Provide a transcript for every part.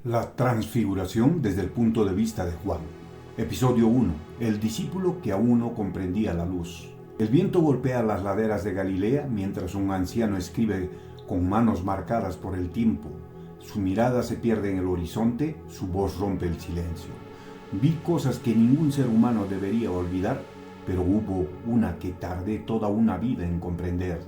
La transfiguración desde el punto de vista de Juan. Episodio 1. El discípulo que aún no comprendía la luz. El viento golpea las laderas de Galilea mientras un anciano escribe con manos marcadas por el tiempo. Su mirada se pierde en el horizonte, su voz rompe el silencio. Vi cosas que ningún ser humano debería olvidar, pero hubo una que tardé toda una vida en comprender.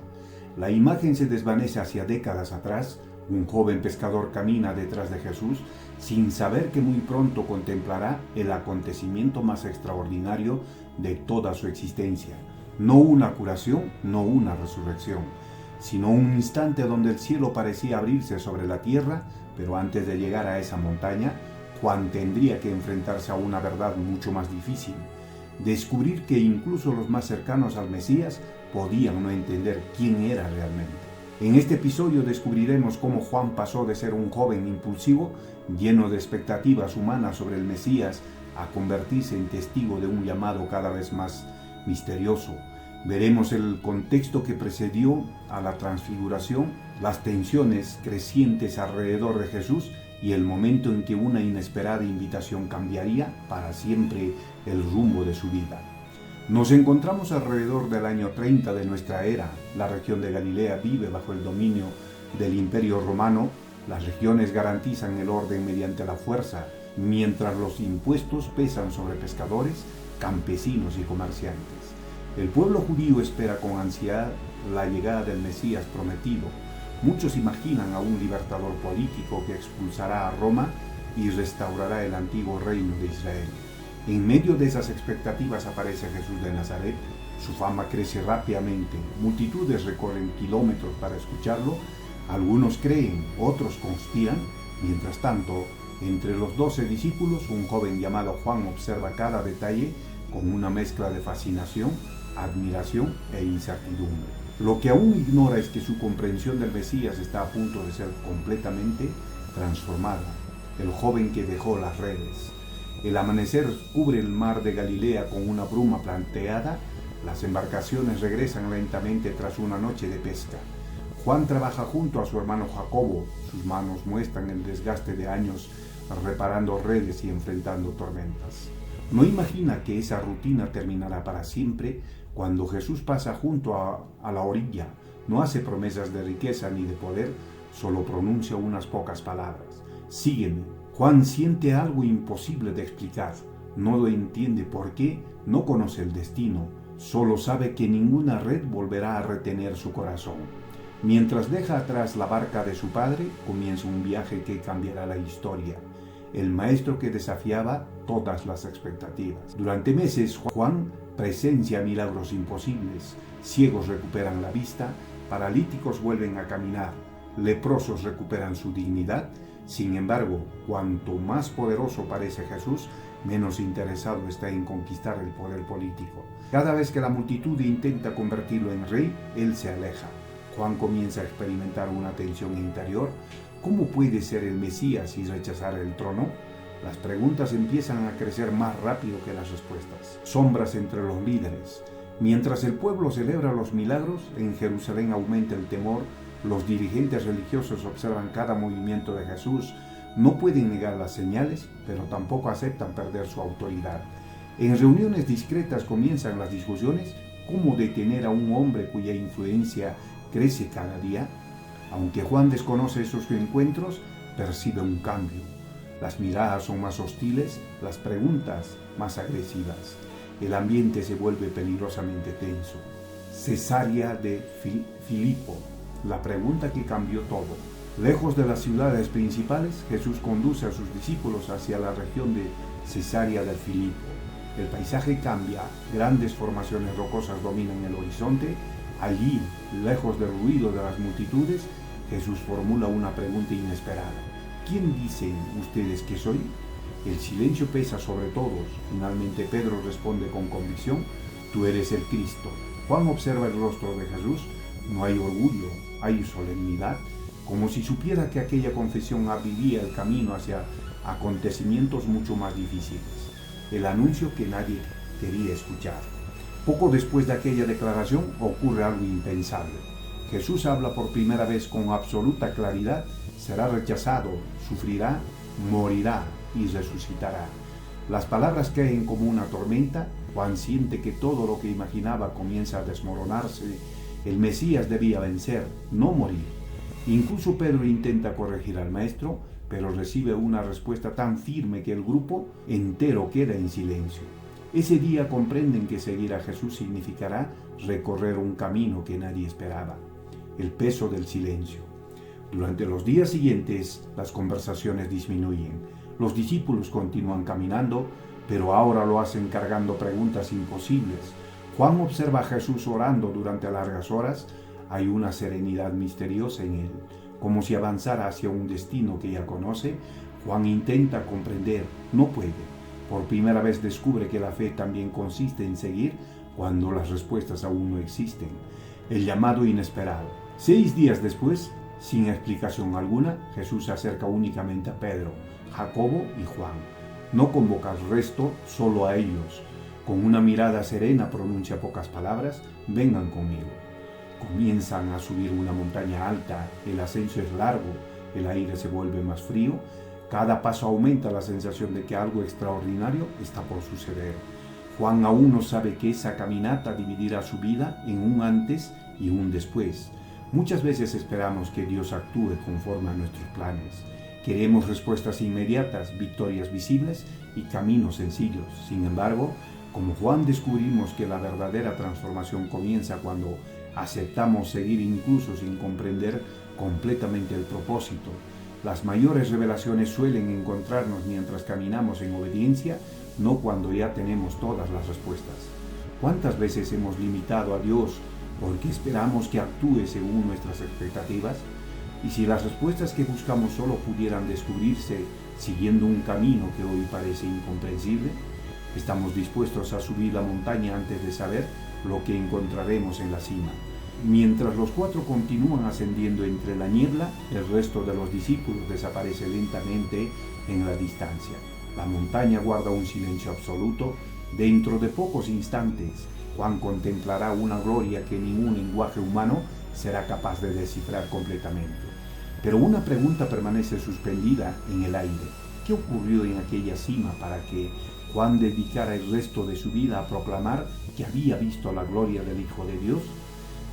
La imagen se desvanece hacia décadas atrás. Un joven pescador camina detrás de Jesús sin saber que muy pronto contemplará el acontecimiento más extraordinario de toda su existencia. No una curación, no una resurrección, sino un instante donde el cielo parecía abrirse sobre la tierra, pero antes de llegar a esa montaña, Juan tendría que enfrentarse a una verdad mucho más difícil. Descubrir que incluso los más cercanos al Mesías podían no entender quién era realmente. En este episodio descubriremos cómo Juan pasó de ser un joven impulsivo, lleno de expectativas humanas sobre el Mesías, a convertirse en testigo de un llamado cada vez más misterioso. Veremos el contexto que precedió a la transfiguración, las tensiones crecientes alrededor de Jesús y el momento en que una inesperada invitación cambiaría para siempre el rumbo de su vida. Nos encontramos alrededor del año 30 de nuestra era. La región de Galilea vive bajo el dominio del Imperio Romano. Las regiones garantizan el orden mediante la fuerza, mientras los impuestos pesan sobre pescadores, campesinos y comerciantes. El pueblo judío espera con ansiedad la llegada del Mesías prometido. Muchos imaginan a un libertador político que expulsará a Roma y restaurará el antiguo reino de Israel. En medio de esas expectativas aparece Jesús de Nazaret. Su fama crece rápidamente. Multitudes recorren kilómetros para escucharlo. Algunos creen, otros conspiran. Mientras tanto, entre los 12 discípulos, un joven llamado Juan observa cada detalle con una mezcla de fascinación, admiración e incertidumbre. Lo que aún ignora es que su comprensión del Mesías está a punto de ser completamente transformada. El joven que dejó las redes. El amanecer cubre el mar de Galilea con una bruma plateada. Las embarcaciones regresan lentamente tras una noche de pesca. Juan trabaja junto a su hermano Jacobo. Sus manos muestran el desgaste de años reparando redes y enfrentando tormentas. No imagina que esa rutina terminará para siempre cuando Jesús pasa junto a la orilla. No hace promesas de riqueza ni de poder, solo pronuncia unas pocas palabras. Sígueme. Juan siente algo imposible de explicar. No lo entiende por qué, no conoce el destino. Solo sabe que ninguna red volverá a retener su corazón. Mientras deja atrás la barca de su padre, comienza un viaje que cambiará la historia. El maestro que desafiaba todas las expectativas. Durante meses, Juan presencia milagros imposibles. Ciegos recuperan la vista, paralíticos vuelven a caminar, leprosos recuperan su dignidad. Sin embargo, cuanto más poderoso parece Jesús, menos interesado está en conquistar el poder político. Cada vez que la multitud intenta convertirlo en rey, él se aleja. Juan comienza a experimentar una tensión interior. ¿Cómo puede ser el Mesías y rechazar el trono? Las preguntas empiezan a crecer más rápido que las respuestas. Sombras entre los líderes. Mientras el pueblo celebra los milagros, en Jerusalén aumenta el temor. Los dirigentes religiosos observan cada movimiento de Jesús. No pueden negar las señales, pero tampoco aceptan perder su autoridad. En reuniones discretas comienzan las discusiones. ¿Cómo detener a un hombre cuya influencia crece cada día? Aunque Juan desconoce esos encuentros, percibe un cambio. Las miradas son más hostiles, las preguntas más agresivas. El ambiente se vuelve peligrosamente tenso. Cesarea de Filipo. La pregunta que cambió todo. Lejos de las ciudades principales, Jesús conduce a sus discípulos hacia la región de Cesarea de Filipo. El paisaje cambia, grandes formaciones rocosas dominan el horizonte. Allí, lejos del ruido de las multitudes, Jesús formula una pregunta inesperada. ¿Quién dicen ustedes que soy? El silencio pesa sobre todos. Finalmente Pedro responde con convicción: tú eres el Cristo. Juan observa el rostro de Jesús. No hay orgullo, hay solemnidad, como si supiera que aquella confesión abriría el camino hacia acontecimientos mucho más difíciles. El anuncio que nadie quería escuchar. Poco después de aquella declaración ocurre algo impensable. Jesús habla por primera vez con absoluta claridad, será rechazado, sufrirá morirá y resucitará. Las palabras caen como una tormenta. Juan siente que todo lo que imaginaba comienza a desmoronarse. El Mesías debía vencer, no morir. Incluso Pedro intenta corregir al maestro, pero recibe una respuesta tan firme que el grupo entero queda en silencio. Ese día comprenden que seguir a Jesús significará recorrer un camino que nadie esperaba. El peso del silencio. Durante los días siguientes, las conversaciones disminuyen. Los discípulos continúan caminando, pero ahora lo hacen cargando preguntas imposibles. Juan observa a Jesús orando durante largas horas. Hay una serenidad misteriosa en él, como si avanzara hacia un destino que ya conoce. Juan intenta comprender, no puede. Por primera vez descubre que la fe también consiste en seguir cuando las respuestas aún no existen. El llamado inesperado. 6 días después, sin explicación alguna, Jesús se acerca únicamente a Pedro, Jacobo y Juan. No convoca al resto, solo a ellos. Con una mirada serena pronuncia pocas palabras: vengan conmigo. Comienzan a subir una montaña alta, el ascenso es largo, el aire se vuelve más frío. Cada paso aumenta la sensación de que algo extraordinario está por suceder. Juan aún no sabe que esa caminata dividirá su vida en un antes y un después. Muchas veces esperamos que Dios actúe conforme a nuestros planes. Queremos respuestas inmediatas, victorias visibles y caminos sencillos. Sin embargo, como Juan, descubrimos que la verdadera transformación comienza cuando aceptamos seguir incluso sin comprender completamente el propósito. Las mayores revelaciones suelen encontrarnos mientras caminamos en obediencia, no cuando ya tenemos todas las respuestas. ¿Cuántas veces hemos limitado a Dios porque esperamos que actúe según nuestras expectativas? Y si las respuestas que buscamos solo pudieran descubrirse siguiendo un camino que hoy parece incomprensible, estamos dispuestos a subir la montaña antes de saber lo que encontraremos en la cima. Mientras los 4 continúan ascendiendo entre la niebla, el resto de los discípulos desaparece lentamente en la distancia. La montaña guarda un silencio absoluto. Dentro de pocos instantes, Juan contemplará una gloria que ningún lenguaje humano será capaz de descifrar completamente. Pero una pregunta permanece suspendida en el aire. ¿Qué ocurrió en aquella cima para que Juan dedicara el resto de su vida a proclamar que había visto la gloria del Hijo de Dios?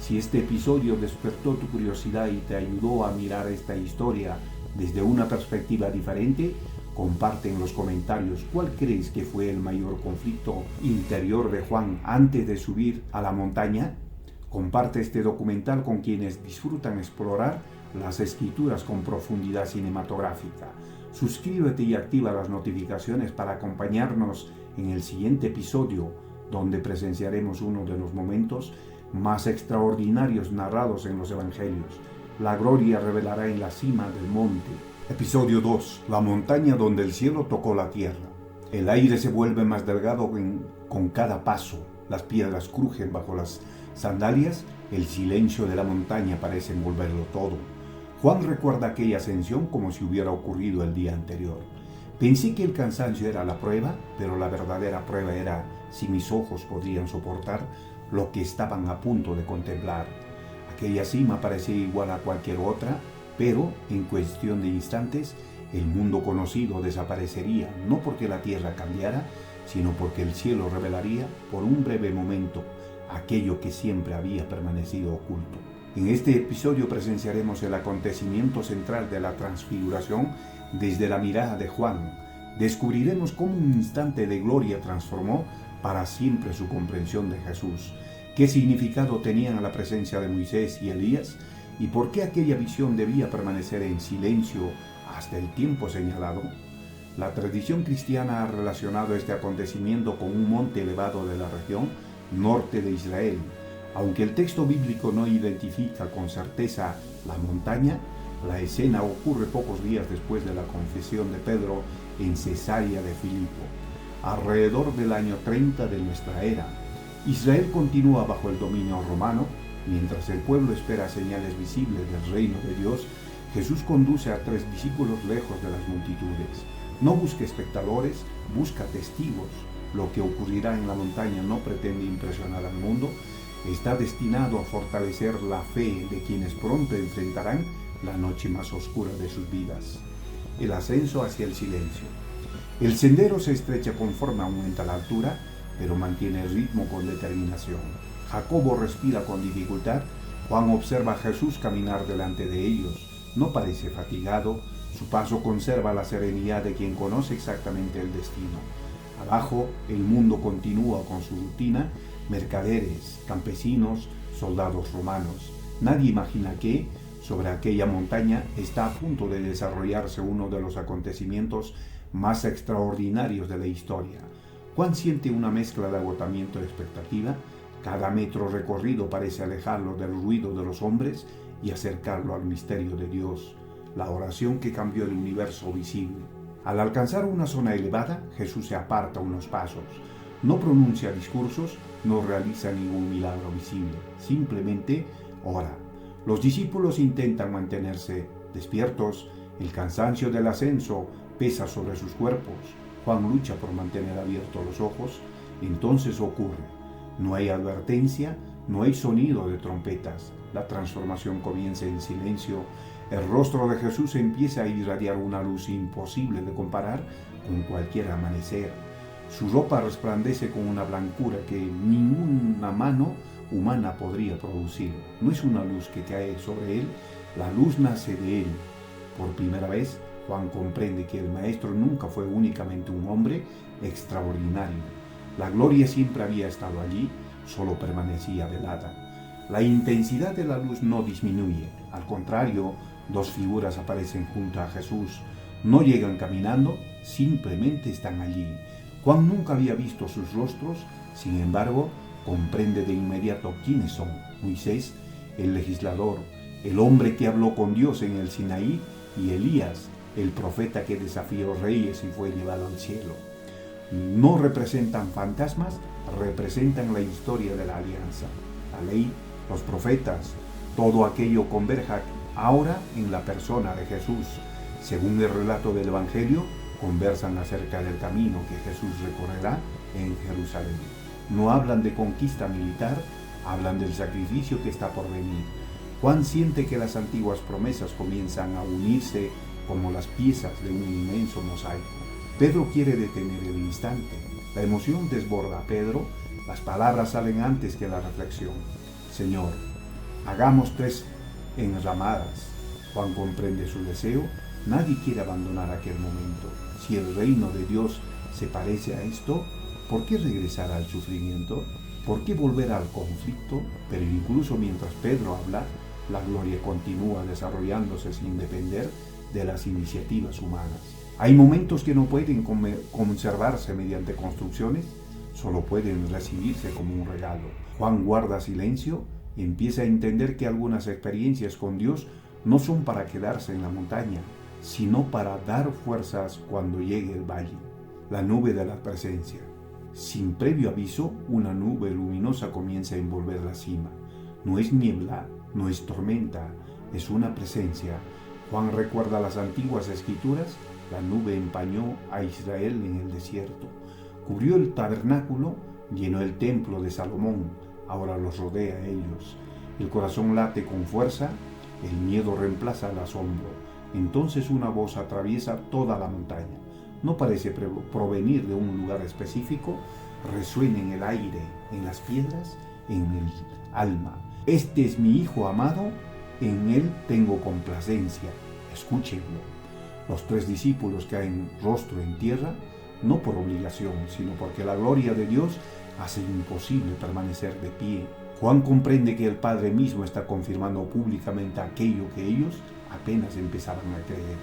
Si este episodio despertó tu curiosidad y te ayudó a mirar esta historia desde una perspectiva diferente, comparte en los comentarios cuál crees que fue el mayor conflicto interior de Juan antes de subir a la montaña. Comparte este documental con quienes disfrutan explorar las escrituras con profundidad cinematográfica. Suscríbete y activa las notificaciones para acompañarnos en el siguiente episodio, donde presenciaremos uno de los momentos más extraordinarios narrados en los evangelios. La gloria revelará en la cima del monte. Episodio 2. La montaña donde el cielo tocó la tierra. El aire se vuelve más delgado con cada paso. Las piedras crujen bajo las sandalias. El silencio de la montaña parece envolverlo todo. Juan recuerda aquella ascensión como si hubiera ocurrido el día anterior. Pensé que el cansancio era la prueba, pero la verdadera prueba era si mis ojos podrían soportar lo que estaban a punto de contemplar. Aquella cima parecía igual a cualquier otra, pero en cuestión de instantes el mundo conocido desaparecería, no porque la tierra cambiara, sino porque el cielo revelaría por un breve momento aquello que siempre había permanecido oculto. En este episodio presenciaremos el acontecimiento central de la transfiguración desde la mirada de Juan. Descubriremos cómo un instante de gloria transformó para siempre su comprensión de Jesús, qué significado tenían la presencia de Moisés y Elías y por qué aquella visión debía permanecer en silencio hasta el tiempo señalado. La tradición cristiana ha relacionado este acontecimiento con un monte elevado de la región norte de Israel. Aunque el texto bíblico no identifica con certeza la montaña, la escena ocurre pocos días después de la confesión de Pedro en Cesarea de Filipo, alrededor del año 30 de nuestra era. Israel continúa bajo el dominio romano. Mientras el pueblo espera señales visibles del reino de Dios, Jesús conduce a 3 discípulos lejos de las multitudes. No busca espectadores, busca testigos. Lo que ocurrirá en la montaña no pretende impresionar al mundo, está destinado a fortalecer la fe de quienes pronto enfrentarán la noche más oscura de sus vidas. el ascenso hacia el silencio. El sendero se estrecha conforme aumenta la altura, pero mantiene el ritmo con determinación. Jacobo respira con dificultad. Juan observa a Jesús caminar delante de ellos. No parece fatigado. Su paso conserva la serenidad de quien conoce exactamente el destino. Abajo, el mundo continúa con su rutina. Mercaderes, campesinos, soldados romanos. Nadie imagina que, sobre aquella montaña, está a punto de desarrollarse uno de los acontecimientos más extraordinarios de la historia. Juan siente una mezcla de agotamiento y expectativa. Cada metro recorrido parece alejarlo del ruido de los hombres y acercarlo al misterio de Dios, la oración que cambió el universo visible. Al alcanzar una zona elevada, Jesús se aparta unos pasos. No pronuncia discursos, no realiza ningún milagro visible, simplemente ora. Los discípulos intentan mantenerse despiertos. El cansancio del ascenso pesa sobre sus cuerpos. Juan lucha por mantener abiertos los ojos. Entonces ocurre. No hay advertencia, no hay sonido de trompetas. La transformación comienza en silencio. El rostro de Jesús empieza a irradiar una luz imposible de comparar con cualquier amanecer. Su ropa resplandece con una blancura que ninguna mano humana podría producir. No es una luz que cae sobre él, la luz nace de él. Por primera vez, Juan comprende que el Maestro nunca fue únicamente un hombre extraordinario. La gloria siempre había estado allí, solo permanecía velada. La intensidad de la luz no disminuye, al contrario, dos figuras aparecen junto a Jesús. No llegan caminando, simplemente están allí. Juan nunca había visto sus rostros, sin embargo, comprende de inmediato quiénes son. Moisés, el legislador, el hombre que habló con Dios en el Sinaí, y Elías, el profeta que desafió reyes y fue llevado al cielo. No representan fantasmas, representan la historia de la alianza. La ley, los profetas, todo aquello converja ahora en la persona de Jesús. Según el relato del Evangelio, conversan acerca del camino que Jesús recorrerá en Jerusalén. No hablan de conquista militar, hablan del sacrificio que está por venir. Juan siente que las antiguas promesas comienzan a unirse como las piezas de un inmenso mosaico. Pedro quiere detener el instante. La emoción desborda a Pedro. Las palabras salen antes que la reflexión. Señor, hagamos 3 enramadas. Juan comprende su deseo. Nadie quiere abandonar aquel momento. Si el reino de Dios se parece a esto, ¿por qué regresar al sufrimiento? ¿Por qué volver al conflicto? Pero incluso mientras Pedro habla, la gloria continúa desarrollándose sin depender de las iniciativas humanas. Hay momentos que no pueden conservarse mediante construcciones, solo pueden recibirse como un regalo. Juan guarda silencio y empieza a entender que algunas experiencias con Dios no son para quedarse en la montaña, sino para dar fuerzas cuando llegue el valle. La nube de la presencia. Sin previo aviso, una nube luminosa comienza a envolver la cima. No es niebla, no es tormenta, es una presencia. Juan recuerda las antiguas escrituras. La nube empañó a Israel en el desierto, cubrió el tabernáculo, llenó el templo de Salomón, ahora los rodea a ellos. El corazón late con fuerza, el miedo reemplaza el asombro. Entonces una voz atraviesa toda la montaña. No parece provenir de un lugar específico, resuena en el aire, en las piedras, en el alma. Este es mi Hijo amado, en él tengo complacencia, escúchenlo. Los 3 discípulos caen rostro en tierra, no por obligación, sino porque la gloria de Dios hace imposible permanecer de pie. Juan comprende que el Padre mismo está confirmando públicamente aquello que ellos apenas empezaban a creer.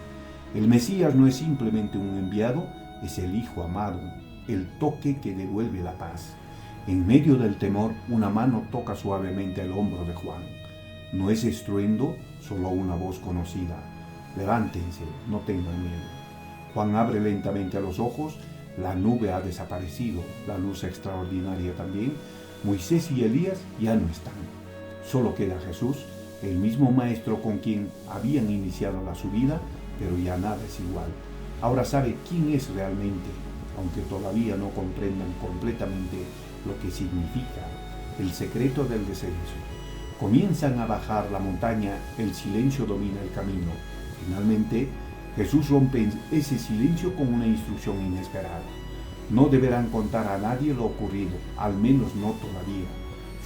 El Mesías no es simplemente un enviado, es el Hijo amado, el toque que devuelve la paz. En medio del temor, una mano toca suavemente el hombro de Juan. No es estruendo, solo una voz conocida. Levántense, no tengan miedo. Juan abre lentamente los ojos, la nube ha desaparecido, la luz extraordinaria también. Moisés y Elías ya no están. Solo queda Jesús, el mismo Maestro con quien habían iniciado la subida, pero ya nada es igual. Ahora sabe quién es realmente, aunque todavía no comprendan completamente lo que significa el secreto del descenso. Comienzan a bajar la montaña, el silencio domina el camino. Finalmente, Jesús rompe ese silencio con una instrucción inesperada. No deberán contar a nadie lo ocurrido, al menos no todavía.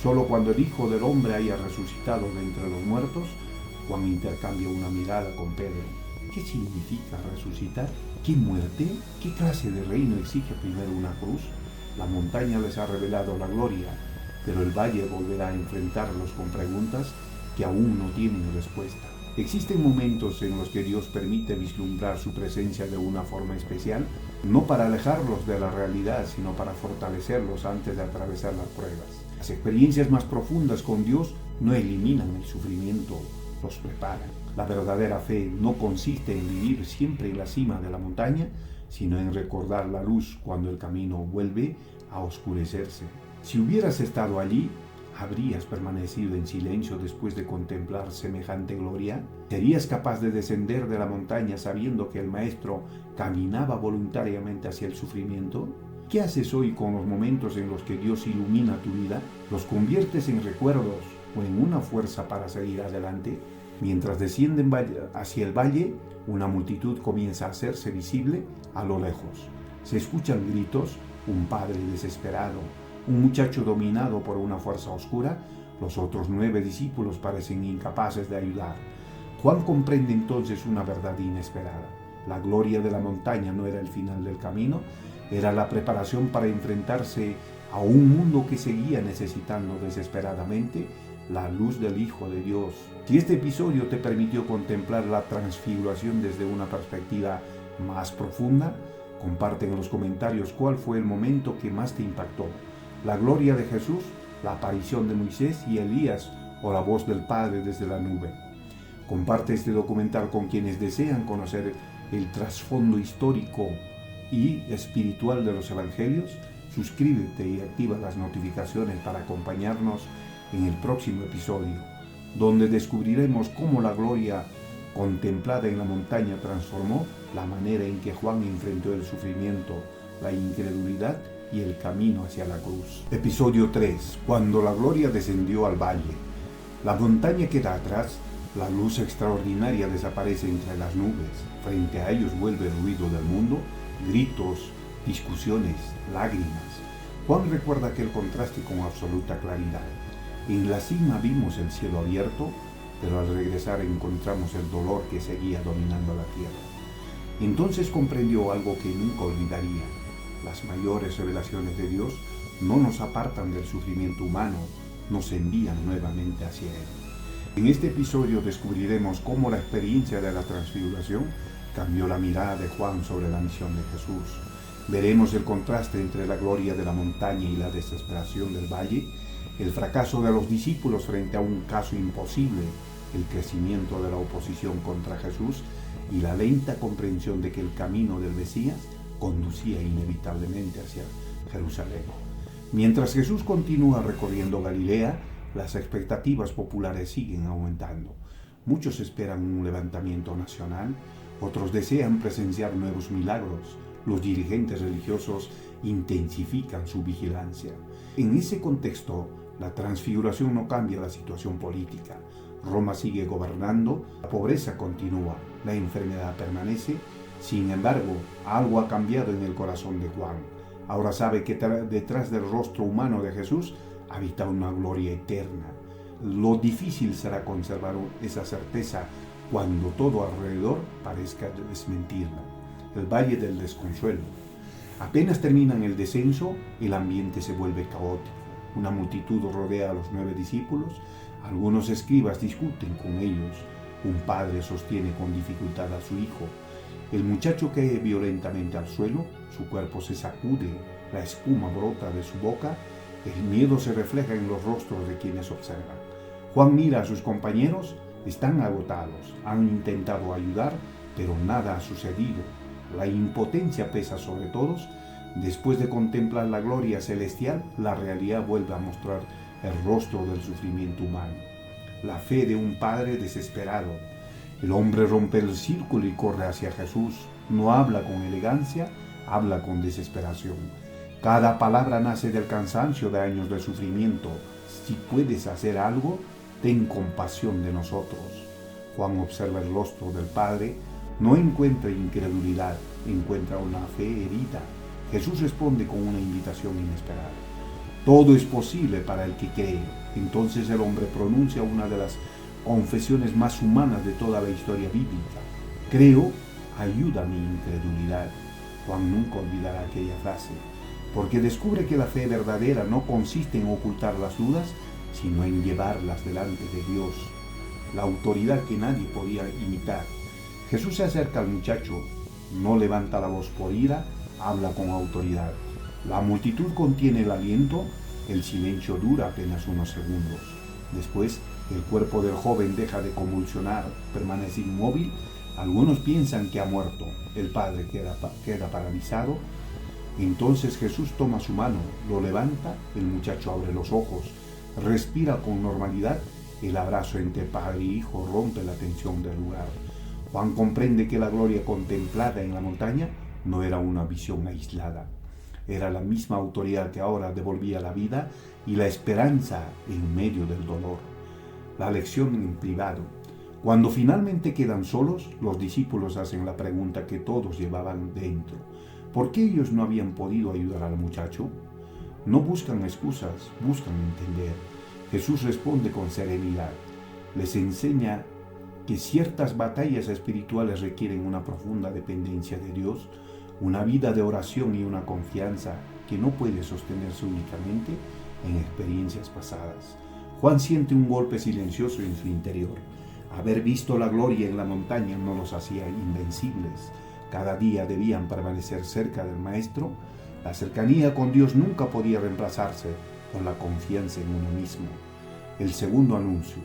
Solo cuando el Hijo del Hombre haya resucitado de entre los muertos, Juan intercambia una mirada con Pedro. ¿Qué significa resucitar? ¿Qué muerte? ¿Qué clase de reino exige primero una cruz? La montaña les ha revelado la gloria, pero el valle volverá a enfrentarlos con preguntas que aún no tienen respuesta. Existen momentos en los que Dios permite vislumbrar su presencia de una forma especial, no para alejarlos de la realidad, sino para fortalecerlos antes de atravesar las pruebas. Las experiencias más profundas con Dios no eliminan el sufrimiento, los preparan. La verdadera fe no consiste en vivir siempre en la cima de la montaña, sino en recordar la luz cuando el camino vuelve a oscurecerse. Si hubieras estado allí, ¿habrías permanecido en silencio después de contemplar semejante gloria? ¿Serías capaz de descender de la montaña sabiendo que el Maestro caminaba voluntariamente hacia el sufrimiento? ¿Qué haces hoy con los momentos en los que Dios ilumina tu vida? ¿Los conviertes en recuerdos o en una fuerza para seguir adelante? Mientras descienden hacia el valle, una multitud comienza a hacerse visible a lo lejos. Se escuchan gritos, un padre desesperado, un muchacho dominado por una fuerza oscura. Los otros 9 discípulos parecen incapaces de ayudar. Juan comprende entonces una verdad inesperada. La gloria de la montaña no era el final del camino, era la preparación para enfrentarse a un mundo que seguía necesitando desesperadamente la luz del Hijo de Dios. Si este episodio te permitió contemplar la transfiguración desde una perspectiva más profunda, comparte en los comentarios cuál fue el momento que más te impactó. La gloria de Jesús, la aparición de Moisés y Elías o la voz del Padre desde la nube. Comparte este documental con quienes desean conocer el trasfondo histórico y espiritual de los evangelios. Suscríbete y activa las notificaciones para acompañarnos en el próximo episodio, donde descubriremos cómo la gloria contemplada en la montaña transformó la manera en que Juan enfrentó el sufrimiento, la incredulidad y el camino hacia la cruz. Episodio 3. Cuando la gloria descendió al valle. La montaña queda atrás, la luz extraordinaria desaparece entre las nubes. Frente a ellos vuelve el ruido del mundo, gritos, discusiones, lágrimas. Juan recuerda aquel contraste con absoluta claridad. En la cima vimos el cielo abierto, pero al regresar encontramos el dolor que seguía dominando la tierra. Entonces comprendió algo que nunca olvidaría. Las mayores revelaciones de Dios no nos apartan del sufrimiento humano, nos envían nuevamente hacia Él. En este episodio descubriremos cómo la experiencia de la transfiguración cambió la mirada de Juan sobre la misión de Jesús. Veremos el contraste entre la gloria de la montaña y la desesperación del valle, el fracaso de los discípulos frente a un caso imposible, el crecimiento de la oposición contra Jesús y la lenta comprensión de que el camino del Mesías conducía inevitablemente hacia Jerusalén. Mientras Jesús continúa recorriendo Galilea, las expectativas populares siguen aumentando. Muchos esperan un levantamiento nacional, otros desean presenciar nuevos milagros. Los dirigentes religiosos intensifican su vigilancia. En ese contexto, la transfiguración no cambia la situación política. Roma sigue gobernando, la pobreza continúa, la enfermedad permanece. Sin embargo, algo ha cambiado en el corazón de Juan. Ahora sabe que detrás del rostro humano de Jesús habita una gloria eterna. Lo difícil será conservar esa certeza cuando todo alrededor parezca desmentirla. El valle del desconsuelo. Apenas terminan el descenso, el ambiente se vuelve caótico. Una multitud rodea a los 9 discípulos. Algunos escribas discuten con ellos. Un padre sostiene con dificultad a su hijo. El muchacho cae violentamente al suelo, su cuerpo se sacude, la espuma brota de su boca, el miedo se refleja en los rostros de quienes observan. Juan mira a sus compañeros, están agotados, han intentado ayudar, pero nada ha sucedido. La impotencia pesa sobre todos. Después de contemplar la gloria celestial, la realidad vuelve a mostrar el rostro del sufrimiento humano. La fe de un padre desesperado. El hombre rompe el círculo y corre hacia Jesús. No habla con elegancia, habla con desesperación. Cada palabra nace del cansancio de años de sufrimiento. Si puedes hacer algo, ten compasión de nosotros. Juan observa el rostro del Padre, No encuentra incredulidad, encuentra una fe herida. Jesús responde con una invitación inesperada. Todo es posible para el que cree. Entonces el hombre pronuncia una de las confesiones más humanas de toda la historia bíblica. Creo, ayuda a mi incredulidad. Juan nunca olvidará aquella frase, porque descubre que la fe verdadera no consiste en ocultar las dudas, sino en llevarlas delante de Dios, la autoridad que nadie podía imitar. Jesús se acerca al muchacho, no levanta la voz por ira, habla con autoridad. La multitud contiene el aliento, el silencio dura apenas unos segundos. Después, el cuerpo del joven deja de convulsionar, permanece inmóvil. Algunos piensan que ha muerto, el padre queda paralizado. Entonces Jesús toma su mano, lo levanta, el muchacho abre los ojos, respira con normalidad. El abrazo entre padre y hijo rompe la tensión del lugar. Juan comprende que la gloria contemplada en la montaña no era una visión aislada. Era la misma autoridad que ahora devolvía la vida y la esperanza en medio del dolor. La lección en privado. Cuando finalmente quedan solos, los discípulos hacen la pregunta que todos llevaban dentro. ¿Por qué ellos no habían podido ayudar al muchacho? No buscan excusas, buscan entender. Jesús responde con serenidad. Les enseña que ciertas batallas espirituales requieren una profunda dependencia de Dios, una vida de oración y una confianza que no puede sostenerse únicamente en experiencias pasadas. Juan siente un golpe silencioso en su interior. Haber visto la gloria en la montaña no los hacía invencibles. Cada día debían permanecer cerca del Maestro. La cercanía con Dios nunca podía reemplazarse por la confianza en uno mismo. El segundo anuncio.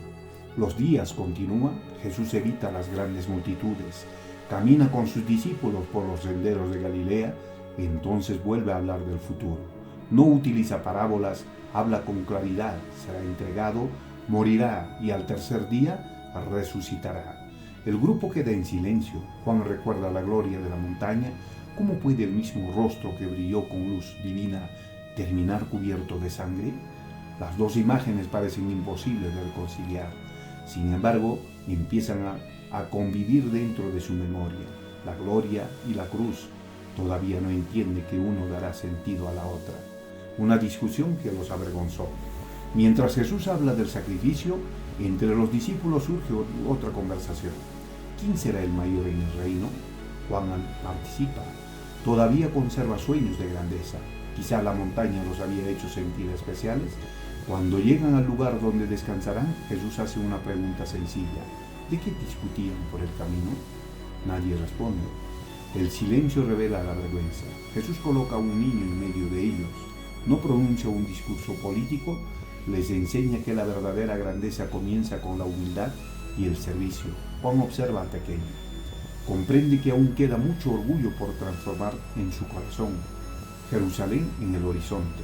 Los días continúan, Jesús evita las grandes multitudes, camina con sus discípulos por los senderos de Galilea y entonces vuelve a hablar del futuro. No utiliza parábolas, habla con claridad, será entregado, morirá y al tercer día resucitará. El grupo queda en silencio. Juan recuerda la gloria de la montaña. ¿Cómo puede el mismo rostro que brilló con luz divina terminar cubierto de sangre? Las dos imágenes parecen imposibles de reconciliar. Sin embargo, empiezan a convivir dentro de su memoria. La gloria y la cruz. Todavía no entiende que uno dará sentido a la otra. Una discusión que los avergonzó. Mientras Jesús habla del sacrificio, entre los discípulos surge otra conversación. ¿Quién será el mayor en el reino? Juan participa. Todavía conserva sueños de grandeza. Quizá la montaña los había hecho sentir especiales. Cuando llegan al lugar donde descansarán, Jesús hace una pregunta sencilla. ¿De qué discutían por el camino? Nadie responde. El silencio revela la vergüenza. Jesús coloca a un niño en medio de ellos. No pronuncia un discurso político, les enseña que la verdadera grandeza comienza con la humildad y el servicio. Juan observa al pequeño. Comprende que aún queda mucho orgullo por transformar en su corazón. Jerusalén en el horizonte.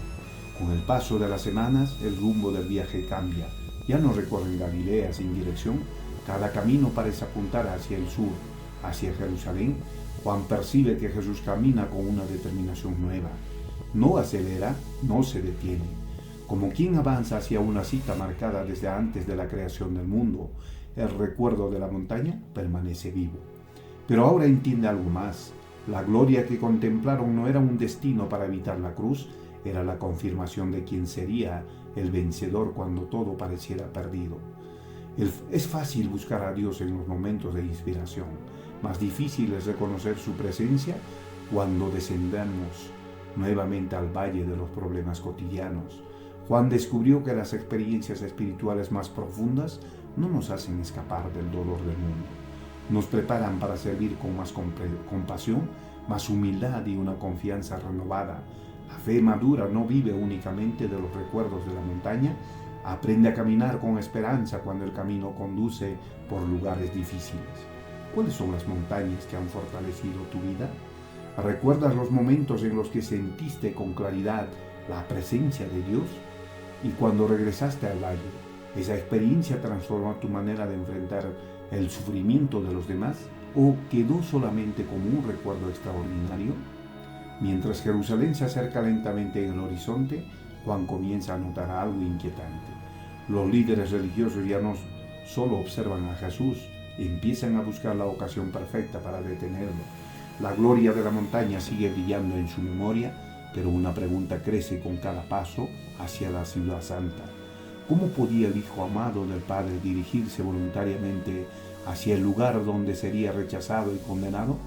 Con el paso de las semanas, el rumbo del viaje cambia. Ya no recorren Galilea sin dirección. Cada camino parece apuntar hacia el sur, hacia Jerusalén. Juan percibe que Jesús camina con una determinación nueva. No acelera, no se detiene. Como quien avanza hacia una cita marcada desde antes de la creación del mundo, el recuerdo de la montaña permanece vivo. Pero ahora entiende algo más. La gloria que contemplaron no era un destino para evitar la cruz, era la confirmación de quién sería el vencedor cuando todo pareciera perdido. Es fácil buscar a Dios en los momentos de inspiración. Más difícil es reconocer su presencia cuando descendamos nuevamente al valle de los problemas cotidianos. Juan descubrió que las experiencias espirituales más profundas no nos hacen escapar del dolor del mundo. Nos preparan para servir con más compasión, más humildad y una confianza renovada. La fe madura no vive únicamente de los recuerdos de la montaña, aprende a caminar con esperanza cuando el camino conduce por lugares difíciles. ¿Cuáles son las montañas que han fortalecido tu vida? ¿Recuerdas los momentos en los que sentiste con claridad la presencia de Dios? Y cuando regresaste al valle, ¿esa experiencia transformó tu manera de enfrentar el sufrimiento de los demás? ¿O quedó solamente como un recuerdo extraordinario? Mientras Jerusalén se acerca lentamente en el horizonte, Juan comienza a notar algo inquietante. Los líderes religiosos ya no solo observan a Jesús, Empiezan a buscar la ocasión perfecta para detenerlo. La gloria de la montaña sigue brillando en su memoria, pero una pregunta crece con cada paso hacia la ciudad santa. ¿Cómo podía el Hijo amado del Padre dirigirse voluntariamente hacia el lugar donde sería rechazado y condenado?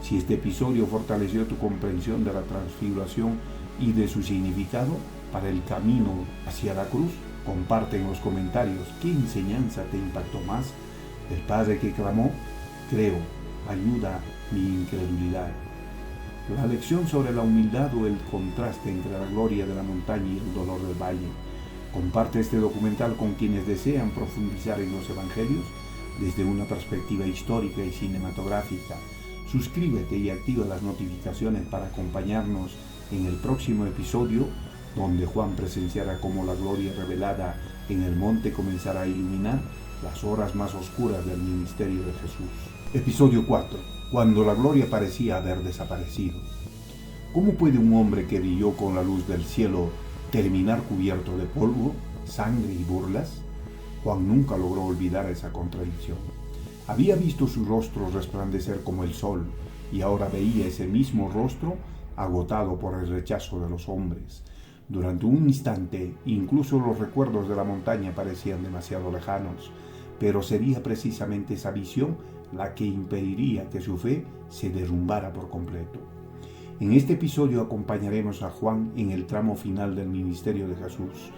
Si este episodio fortaleció tu comprensión de la transfiguración y de su significado para el camino hacia la cruz, comparte en los comentarios qué enseñanza te impactó más. El Padre que clamó, creo, ayuda mi incredulidad. La lección sobre la humildad o el contraste entre la gloria de la montaña y el dolor del valle. Comparte este documental con quienes desean profundizar en los evangelios desde una perspectiva histórica y cinematográfica. Suscríbete y activa las notificaciones para acompañarnos en el próximo episodio, donde Juan presenciará cómo la gloria revelada en el monte comenzará a iluminar las horas más oscuras del ministerio de Jesús. Episodio 4. Cuando la gloria parecía haber desaparecido. ¿Cómo puede un hombre que brilló con la luz del cielo terminar cubierto de polvo, sangre y burlas? Juan nunca logró olvidar esa contradicción. Había visto su rostro resplandecer como el sol, y ahora veía ese mismo rostro agotado por el rechazo de los hombres. Durante un instante, incluso los recuerdos de la montaña parecían demasiado lejanos, pero sería precisamente esa visión la que impediría que su fe se derrumbara por completo. En este episodio acompañaremos a Juan en el tramo final del ministerio de Jesús,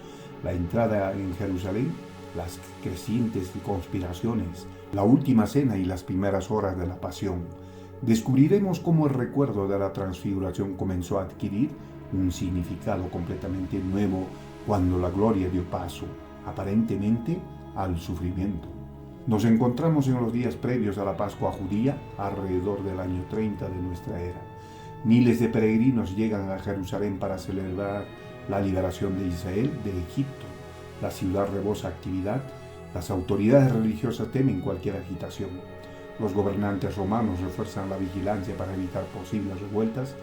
la entrada en Jerusalén, las crecientes conspiraciones, la última cena y las primeras horas de la pasión. Descubriremos cómo el recuerdo de la transfiguración comenzó a adquirir un significado completamente nuevo cuando la gloria dio paso, aparentemente, al sufrimiento. Nos encontramos en los días previos a la Pascua judía, alrededor del año 30 de nuestra era. Miles de peregrinos llegan a Jerusalén para celebrar la liberación de Israel de Egipto. La ciudad rebosa actividad, las autoridades religiosas temen cualquier agitación. Los gobernantes romanos refuerzan la vigilancia para evitar posibles revueltas.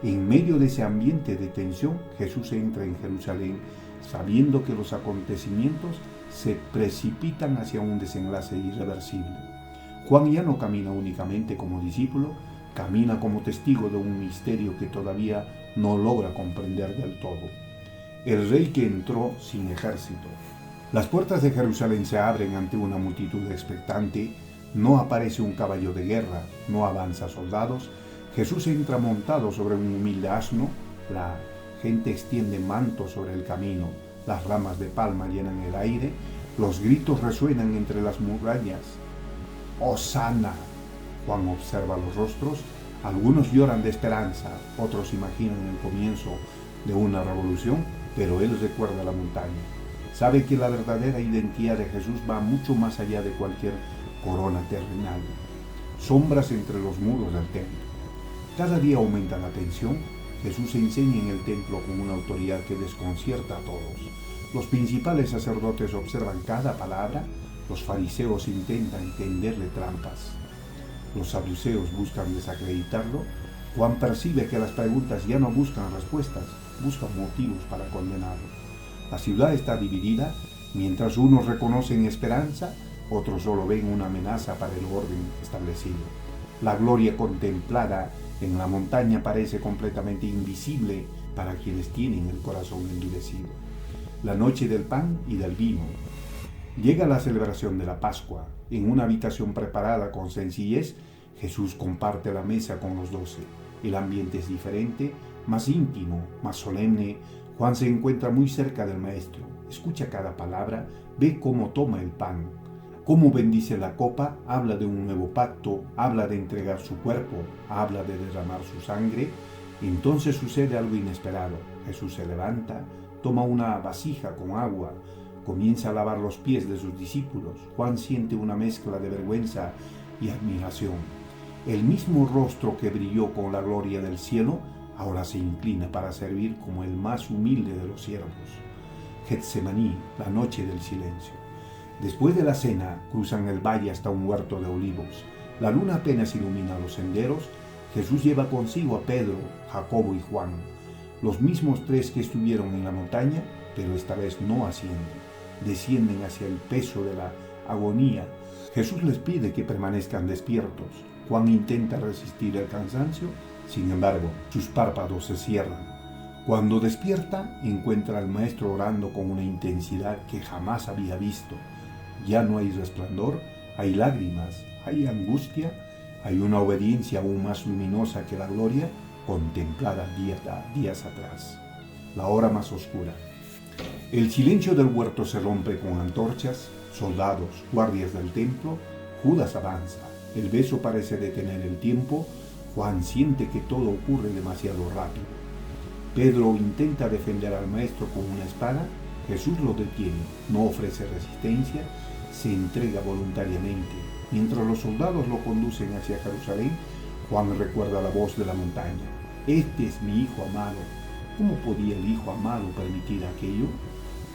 En medio de ese ambiente de tensión, Jesús entra en Jerusalén sabiendo que los acontecimientos se precipitan hacia un desenlace irreversible. Juan ya no camina únicamente como discípulo, camina como testigo de un misterio que todavía no logra comprender del todo. El rey que entró sin ejército. Las puertas de Jerusalén se abren ante una multitud expectante. No aparece un caballo de guerra, no avanza soldados. Jesús entra montado sobre un humilde asno. La gente extiende mantos sobre el camino. Las ramas de palma llenan el aire. Los gritos resuenan entre las murallas. ¡Hosana! Juan observa los rostros. Algunos lloran de esperanza, otros imaginan el comienzo de una revolución, pero él recuerda la montaña. Sabe que la verdadera identidad de Jesús va mucho más allá de cualquier corona terrenal. Sombras entre los muros del templo. Cada día aumenta la tensión. Jesús enseña en el templo con una autoridad que desconcierta a todos. Los principales sacerdotes observan cada palabra. Los fariseos intentan tenderle trampas. Los saduceos buscan desacreditarlo. Juan percibe que las preguntas ya no buscan respuestas, buscan motivos para condenarlo. La ciudad está dividida. Mientras unos reconocen esperanza, otros solo ven una amenaza para el orden establecido. La gloria contemplada en la montaña parece completamente invisible para quienes tienen el corazón endurecido. La noche del pan y del vino. Llega la celebración de la Pascua. En una habitación preparada con sencillez, Jesús comparte la mesa con los 12. El ambiente es diferente, más íntimo, más solemne. Juan se encuentra muy cerca del Maestro. Escucha cada palabra, ve cómo toma el pan, cómo bendice la copa, habla de un nuevo pacto, habla de entregar su cuerpo, habla de derramar su sangre. Entonces sucede algo inesperado. Jesús se levanta, toma una vasija con agua, comienza a lavar los pies de sus discípulos. Juan siente una mezcla de vergüenza y admiración. El mismo rostro que brilló con la gloria del cielo, ahora se inclina para servir como el más humilde de los siervos. Getsemaní, la noche del silencio. Después de la cena, cruzan el valle hasta un huerto de olivos. La luna apenas ilumina los senderos. Jesús lleva consigo a Pedro, Jacobo y Juan, los mismos tres que estuvieron en la montaña, pero esta vez no ascienden. Descienden hacia el peso de la agonía Jesús les pide que permanezcan despiertos. Juan intenta resistir el cansancio, sin embargo, sus párpados se cierran. Cuando despierta, encuentra al maestro orando con una intensidad que jamás había visto. Ya no hay resplandor, hay lágrimas, hay angustia, hay una obediencia aún más luminosa que la gloria contemplada días atrás. La hora más oscura. El silencio del huerto se rompe con antorchas, soldados, guardias del templo. Judas avanza. El beso parece detener el tiempo. Juan siente que todo ocurre demasiado rápido. Pedro intenta defender al maestro con una espada. Jesús lo detiene, no ofrece resistencia, se entrega voluntariamente. Mientras los soldados lo conducen hacia Jerusalén, Juan recuerda la voz de la montaña. Este es mi hijo amado. ¿Cómo podía el hijo amado permitir aquello?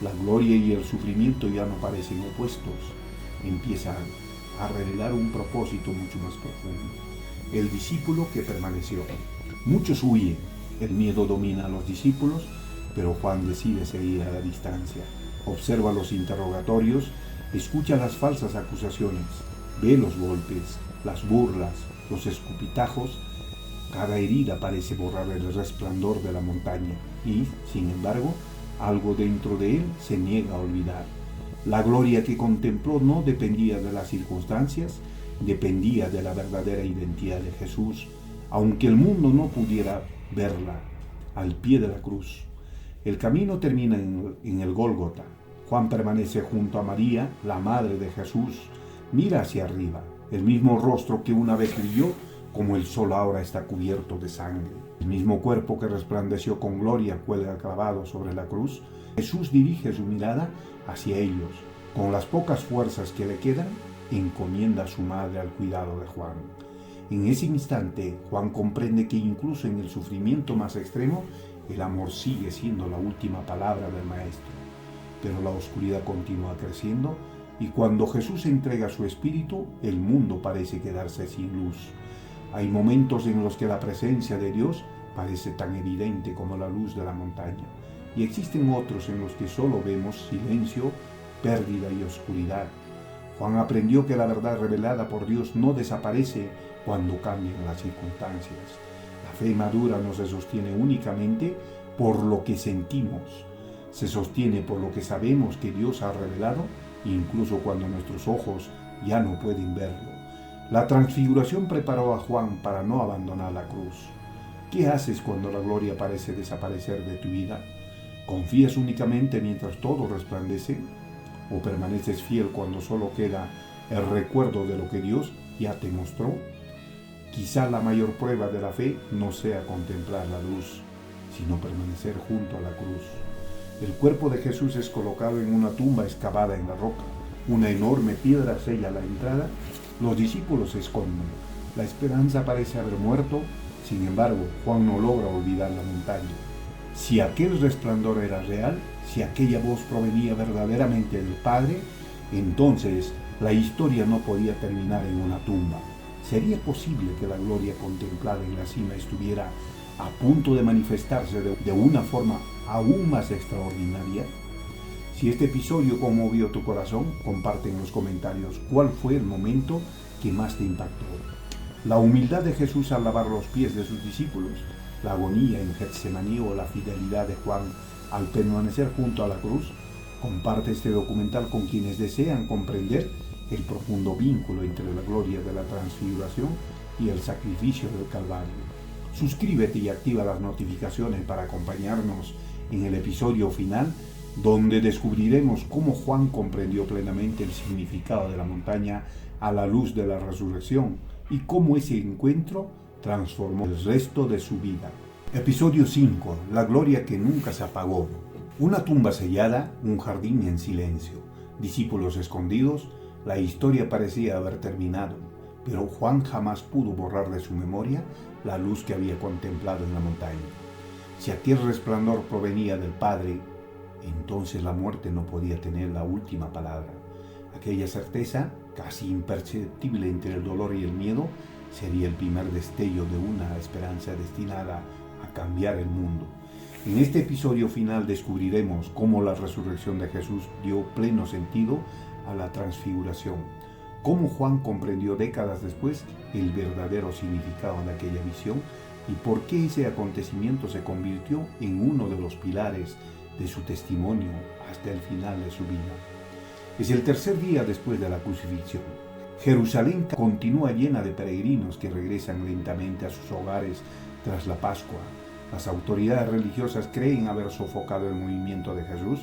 La gloria y el sufrimiento ya no parecen opuestos. Empiezan a revelar un propósito mucho más profundo. El discípulo que permaneció. Muchos huyen. El miedo domina a los discípulos, pero Juan decide seguir a la distancia. Observa los interrogatorios, escucha las falsas acusaciones, ve los golpes, las burlas, los escupitajos. Cada herida parece borrar el resplandor de la montaña y, sin embargo, algo dentro de él se niega a olvidar. La gloria que contempló no dependía de las circunstancias, dependía de la verdadera identidad de Jesús, aunque el mundo no pudiera verla, al pie de la cruz. El camino termina en el Gólgota. Juan permanece junto a María, la madre de Jesús. Mira hacia arriba. El mismo rostro que una vez brilló, como el sol ahora está cubierto de sangre. El mismo cuerpo que resplandeció con gloria cuelga clavado sobre la cruz. Jesús dirige su mirada hacia ellos. Con las pocas fuerzas que le quedan, encomienda a su madre al cuidado de Juan. En ese instante, Juan comprende que incluso en el sufrimiento más extremo, el amor sigue siendo la última palabra del Maestro. Pero la oscuridad continúa creciendo y cuando Jesús entrega su espíritu, el mundo parece quedarse sin luz. Hay momentos en los que la presencia de Dios parece tan evidente como la luz de la montaña, y existen otros en los que solo vemos silencio, pérdida y oscuridad. Juan aprendió que la verdad revelada por Dios no desaparece cuando cambian las circunstancias. La fe madura no se sostiene únicamente por lo que sentimos, se sostiene por lo que sabemos que Dios ha revelado, incluso cuando nuestros ojos ya no pueden verlo. La transfiguración preparó a Juan para no abandonar la cruz. ¿Qué haces cuando la gloria parece desaparecer de tu vida? ¿Confías únicamente mientras todo resplandece? ¿O permaneces fiel cuando solo queda el recuerdo de lo que Dios ya te mostró? Quizá la mayor prueba de la fe no sea contemplar la luz, sino permanecer junto a la cruz. El cuerpo de Jesús es colocado en una tumba excavada en la roca. Una enorme piedra sella la entrada. Los discípulos se esconden. La esperanza parece haber muerto. Sin embargo, Juan no logra olvidar la montaña. Si aquel resplandor era real, si aquella voz provenía verdaderamente del Padre, entonces la historia no podía terminar en una tumba. ¿Sería posible que la gloria contemplada en la cima estuviera a punto de manifestarse de una forma aún más extraordinaria? Si este episodio conmovió tu corazón, comparte en los comentarios cuál fue el momento que más te impactó. La humildad de Jesús al lavar los pies de sus discípulos, la agonía en Getsemaní o la fidelidad de Juan al permanecer junto a la cruz. Comparte este documental con quienes desean comprender el profundo vínculo entre la gloria de la transfiguración y el sacrificio del Calvario. Suscríbete y activa las notificaciones para acompañarnos en el episodio final, donde descubriremos cómo Juan comprendió plenamente el significado de la montaña a la luz de la resurrección y cómo ese encuentro transformó el resto de su vida. Episodio 5. La gloria que nunca se apagó. Una tumba sellada, un jardín en silencio, discípulos escondidos. La historia parecía haber terminado, pero Juan jamás pudo borrar de su memoria la luz que había contemplado en la montaña. Si aquel resplandor provenía del Padre, entonces la muerte no podía tener la última palabra. Aquella certeza, casi imperceptible entre el dolor y el miedo, sería el primer destello de una esperanza destinada a cambiar el mundo. En este episodio final descubriremos cómo la resurrección de Jesús dio pleno sentido a la transfiguración, cómo Juan comprendió décadas después el verdadero significado de aquella visión y por qué ese acontecimiento se convirtió en uno de los pilares de su testimonio hasta el final de su vida. Es el tercer día después de la crucifixión. Jerusalén continúa llena de peregrinos que regresan lentamente a sus hogares tras la Pascua. Las autoridades religiosas creen haber sofocado el movimiento de Jesús.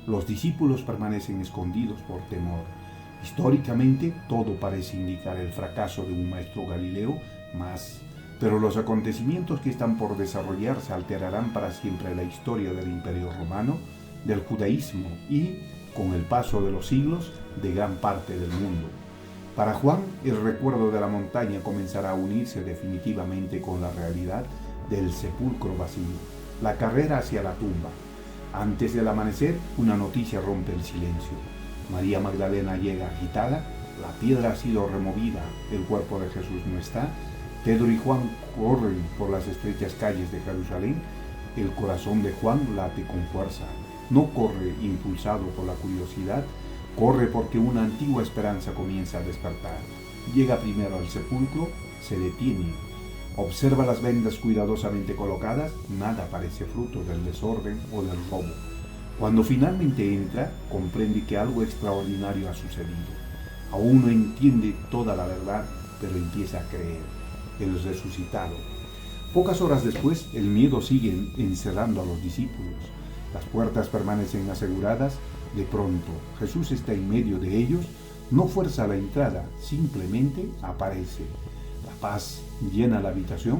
Los discípulos permanecen escondidos por temor. Históricamente, todo parece indicar el fracaso de un maestro galileo más, pero los acontecimientos que están por desarrollarse alterarán para siempre la historia del Imperio Romano, del judaísmo y, con el paso de los siglos, de gran parte del mundo. Para Juan, el recuerdo de la montaña comenzará a unirse definitivamente con la realidad del sepulcro vacío, la carrera hacia la tumba. Antes del amanecer, una noticia rompe el silencio. María Magdalena llega agitada, la piedra ha sido removida, el cuerpo de Jesús no está. Pedro y Juan corren por las estrechas calles de Jerusalén. El corazón de Juan late con fuerza. No corre impulsado por la curiosidad, corre porque una antigua esperanza comienza a despertar. Llega primero al sepulcro, se detiene, observa las vendas cuidadosamente colocadas, nada parece fruto del desorden o del robo. Cuando finalmente entra, comprende que algo extraordinario ha sucedido. Aún no entiende toda la verdad, pero empieza a creer. El resucitado. Pocas horas después, el miedo sigue encerrando a los discípulos. Las puertas permanecen aseguradas. De pronto, Jesús está en medio de ellos, no fuerza la entrada, simplemente aparece. La paz llena la habitación.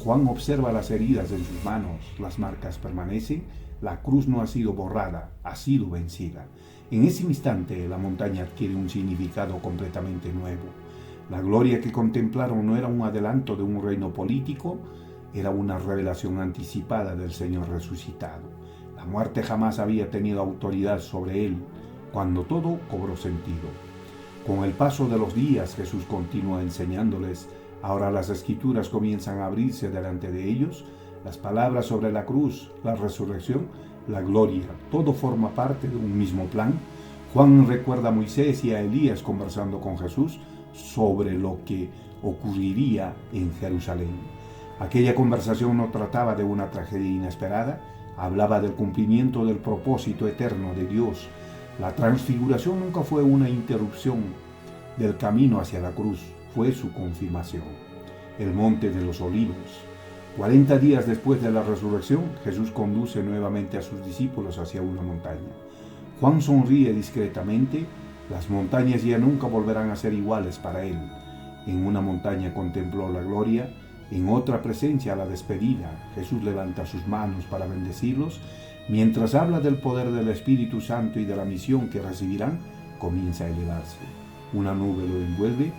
Juan observa las heridas en sus manos, las marcas permanecen, la cruz no ha sido borrada, ha sido vencida. En ese instante, la montaña adquiere un significado completamente nuevo. La gloria que contemplaron no era un adelanto de un reino político, era una revelación anticipada del Señor resucitado. La muerte jamás había tenido autoridad sobre él, cuando todo cobró sentido. Con el paso de los días, Jesús continúa enseñándoles. Ahora las escrituras comienzan a abrirse delante de ellos. Las palabras sobre la cruz, la resurrección, la gloria, todo forma parte de un mismo plan. Juan recuerda a Moisés y a Elías conversando con Jesús sobre lo que ocurriría en Jerusalén. Aquella conversación no trataba de una tragedia inesperada, hablaba del cumplimiento del propósito eterno de Dios. La transfiguración nunca fue una interrupción del camino hacia la cruz, fue su confirmación. El monte de los olivos. 40 días después de la resurrección, Jesús conduce nuevamente a sus discípulos hacia una montaña. Juan sonríe discretamente. Las montañas ya nunca volverán a ser iguales para él. En una montaña contempló la gloria, en otra presencia la despedida. Jesús levanta sus manos para bendecirlos. Mientras habla del poder del Espíritu Santo y de la misión que recibirán, comienza a elevarse. Una nube lo envuelve.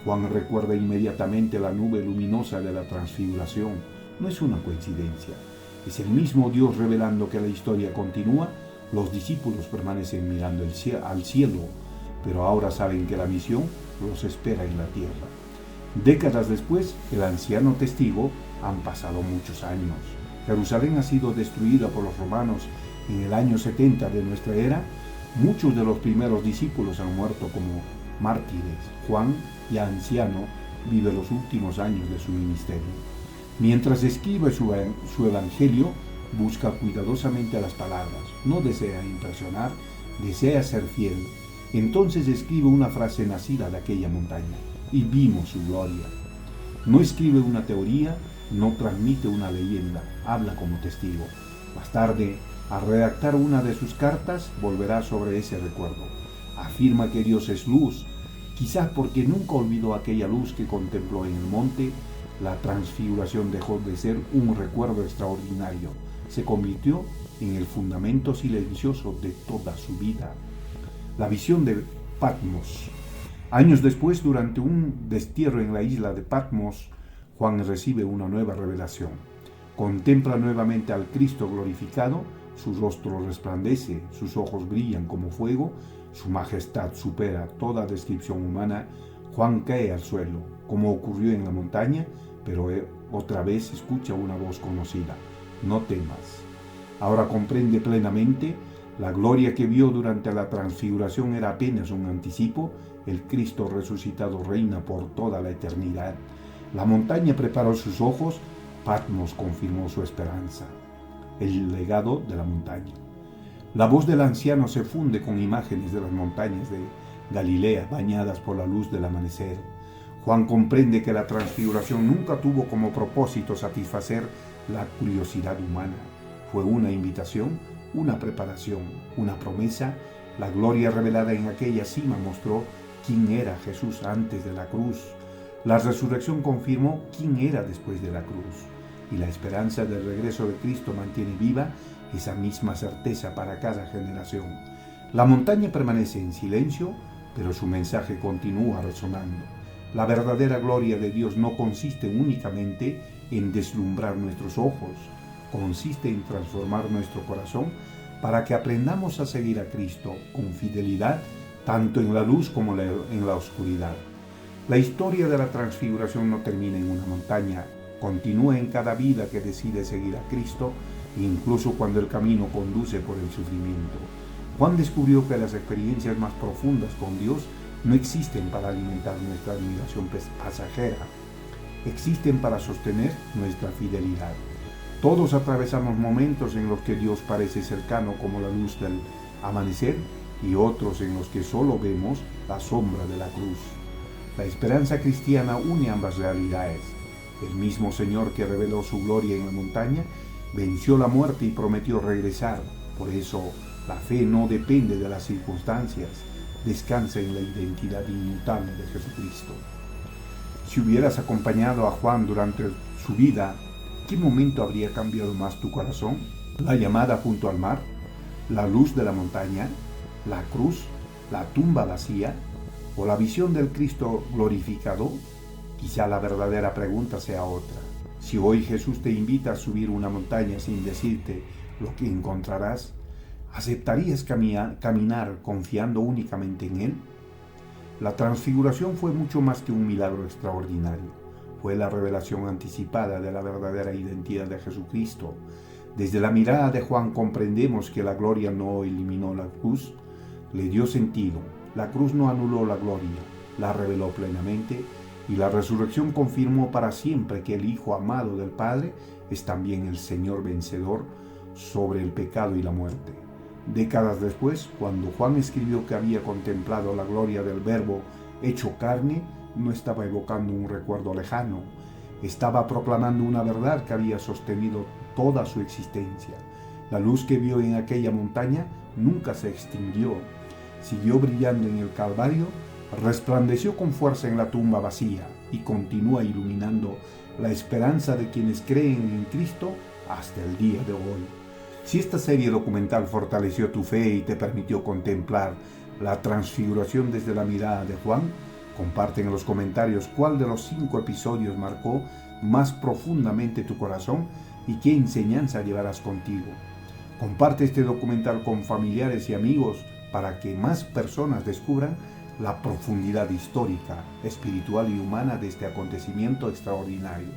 Juan recuerda inmediatamente la nube luminosa de la transfiguración. No es una coincidencia. Es el mismo Dios revelando que la historia continúa. Los discípulos permanecen mirando al cielo, pero ahora saben que la misión los espera en la tierra. Décadas después, el anciano testigo, han pasado muchos años. Jerusalén ha sido destruida por los romanos en el año 70 de nuestra era. Muchos de los primeros discípulos han muerto como mártires. Juan, ya anciano, vive los últimos años de su ministerio. Mientras escribe su evangelio, busca cuidadosamente las palabras. No desea impresionar, desea ser fiel. Entonces escribe una frase nacida de aquella montaña. Y vimos su gloria. No escribe una teoría, no transmite una leyenda, habla como testigo. Más tarde, al redactar una de sus cartas, volverá sobre ese recuerdo. Afirma que Dios es luz, quizás porque nunca olvidó aquella luz que contempló en el monte. La transfiguración dejó de ser un recuerdo extraordinario, se convirtió en el fundamento silencioso de toda su vida. La visión de Patmos. Años después, durante un destierro en la isla de Patmos, Juan recibe una nueva revelación. Contempla nuevamente al Cristo glorificado, su rostro resplandece, sus ojos brillan como fuego, su majestad supera toda descripción humana. Juan cae al suelo, como ocurrió en la montaña, pero otra vez escucha una voz conocida: no temas. Ahora comprende plenamente, La gloria que vio durante la transfiguración era apenas un anticipo. El Cristo resucitado reina por toda la eternidad. La montaña preparó sus ojos, Patmos confirmó su esperanza. El legado de la montaña. La voz del anciano se funde con imágenes de las montañas de Galilea bañadas por la luz del amanecer. Juan comprende que la transfiguración nunca tuvo como propósito satisfacer la curiosidad humana. Fue una invitación, una preparación, una promesa. La gloria revelada en aquella cima mostró quién era Jesús antes de la cruz. La resurrección confirmó quién era después de la cruz. Y la esperanza del regreso de Cristo mantiene viva esa misma certeza para cada generación. La montaña permanece en silencio, pero su mensaje continúa resonando. La verdadera gloria de Dios no consiste únicamente en deslumbrar nuestros ojos, consiste en transformar nuestro corazón para que aprendamos a seguir a Cristo con fidelidad, tanto en la luz como en la oscuridad. La historia de la transfiguración no termina en una montaña, continúa en cada vida que decide seguir a Cristo, incluso cuando el camino conduce por el sufrimiento. Juan descubrió que las experiencias más profundas con Dios no existen para alimentar nuestra admiración pasajera, existen para sostener nuestra fidelidad. Todos atravesamos momentos en los que Dios parece cercano como la luz del amanecer y otros en los que solo vemos la sombra de la cruz. La esperanza cristiana une ambas realidades. El mismo Señor que reveló su gloria en la montaña venció la muerte y prometió regresar. Por eso, la fe no depende de las circunstancias, descansa en la identidad inmutable de Jesucristo. Si hubieras acompañado a Juan durante su vida, ¿qué momento habría cambiado más tu corazón? ¿La llamada junto al mar? ¿La luz de la montaña? ¿La cruz? ¿La tumba vacía? ¿O la visión del Cristo glorificado? Quizá la verdadera pregunta sea otra. Si hoy Jesús te invita a subir una montaña sin decirte lo que encontrarás, ¿aceptarías caminar confiando únicamente en Él? La transfiguración fue mucho más que un milagro extraordinario. Fue la revelación anticipada de la verdadera identidad de Jesucristo. Desde la mirada de Juan comprendemos que la gloria no eliminó la cruz, le dio sentido. La cruz no anuló la gloria, la reveló plenamente, y la resurrección confirmó para siempre que el Hijo amado del Padre es también el Señor vencedor sobre el pecado y la muerte. Décadas después, cuando Juan escribió que había contemplado la gloria del Verbo hecho carne, no estaba evocando un recuerdo lejano, estaba proclamando una verdad que había sostenido toda su existencia. La luz que vio en aquella montaña nunca se extinguió, siguió brillando en el Calvario, resplandeció con fuerza en la tumba vacía y continúa iluminando la esperanza de quienes creen en Cristo hasta el día de hoy. Si esta serie documental fortaleció tu fe y te permitió contemplar la transfiguración desde la mirada de Juan, comparte en los comentarios cuál de los 5 episodios marcó más profundamente tu corazón y qué enseñanza llevarás contigo. Comparte este documental con familiares y amigos para que más personas descubran la profundidad histórica, espiritual y humana de este acontecimiento extraordinario.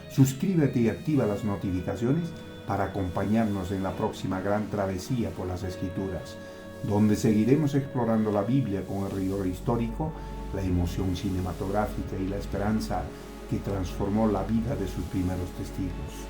Suscríbete y activa las notificaciones para acompañarnos en la próxima gran travesía por las Escrituras, donde seguiremos explorando la Biblia con el rigor histórico, la emoción cinematográfica y la esperanza que transformó la vida de sus primeros testigos.